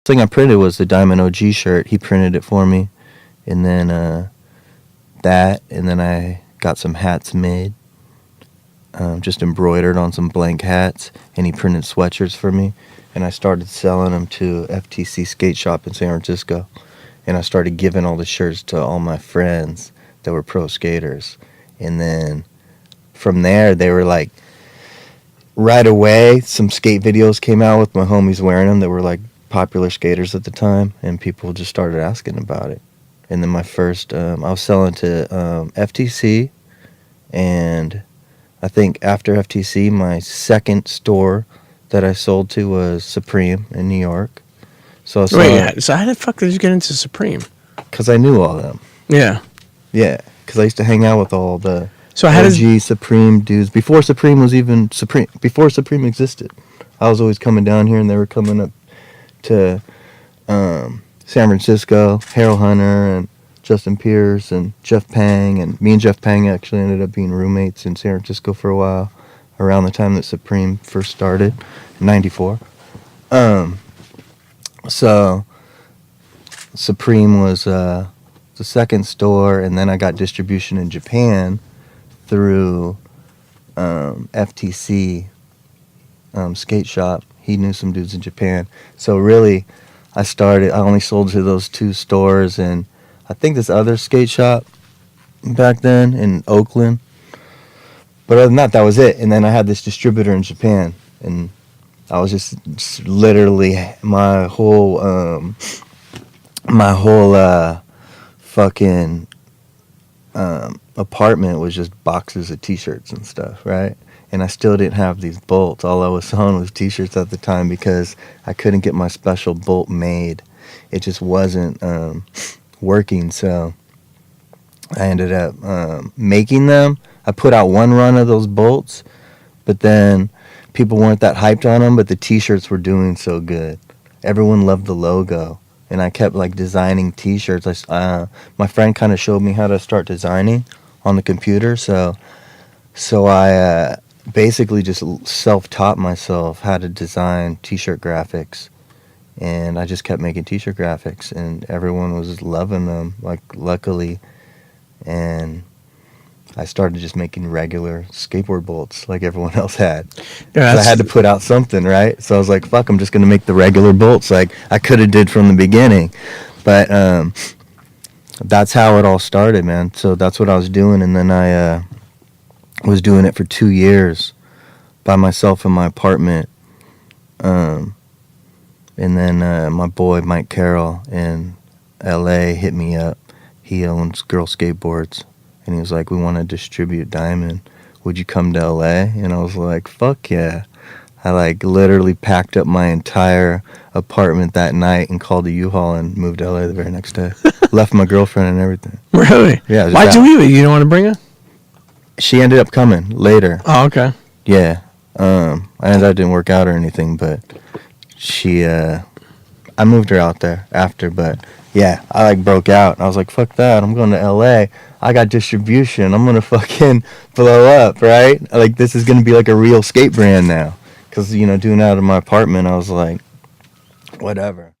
thing I printed was the Diamond OG shirt. He printed it for me. And then and then I got some hats made, just embroidered on some blank hats, and he printed sweatshirts for me, and I started selling them to FTC skate shop in San Francisco, and I started giving all the shirts to all my friends that were pro skaters, and then from there they were like, right away some skate videos came out with my homies wearing them that were like popular skaters at the time, and people just started asking about it. And then my first, I was selling to FTC, and I think after FTC, my second store that I sold to was Supreme in New York. So so how the fuck did you get into Supreme? Because I knew all of them. Yeah. Yeah, because I used to hang out with all the OG Supreme dudes before Supreme was even Supreme. Before Supreme existed, I was always coming down here, and they were coming up to San Francisco, Harold Hunter and Justin Pierce and Jeff Pang, and me and Jeff Pang actually ended up being roommates in San Francisco for a while, around the time that Supreme first started, in '94. So Supreme was the second store, and then I got distribution in Japan through FTC skate shop. He knew some dudes in Japan, so really I only sold to those two stores, and I think this other skate shop back then in Oakland. But other than that was it. And then I had this distributor in Japan, and I was just literally my whole fucking apartment was just boxes of t-shirts and stuff, right? And I still didn't have these bolts. All I was selling was t-shirts at the time because I couldn't get my special bolt made. It just wasn't working, so I ended up making them. I put out one run of those bolts, but then people weren't that hyped on them, but the t-shirts were doing so good. Everyone loved the logo, and I kept like designing t-shirts. My friend kind of showed me how to start designing on the computer, so I basically just self-taught myself how to design t-shirt graphics. And I just kept making t-shirt graphics, and everyone was loving them, like, luckily. And I started just making regular skateboard bolts like everyone else had. Yeah, I had to put out something, right? So I was like, fuck, I'm just going to make the regular bolts like I could have did from the beginning. But that's how it all started, man. So that's what I was doing, and then I was doing it for 2 years by myself in my apartment. And then my boy Mike Carroll in L.A. hit me up. He owns Girl Skateboards, and he was like, we want to distribute Diamond. Would you come to L.A.? And I was like, fuck yeah. I like literally packed up my entire apartment that night and called a U-Haul and moved to L.A. the very next day. Left my girlfriend and everything. Really? Yeah. Why'd you leave it? You didn't want to bring her? She ended up coming later. Oh, okay. Yeah. That didn't work out or anything, but I moved her out there after, but yeah, I like broke out. I was like, fuck that, I'm going to LA. I got distribution. I'm going to fucking blow up, right? Like, this is going to be like a real skate brand now. Because, doing it out of my apartment, I was like, whatever.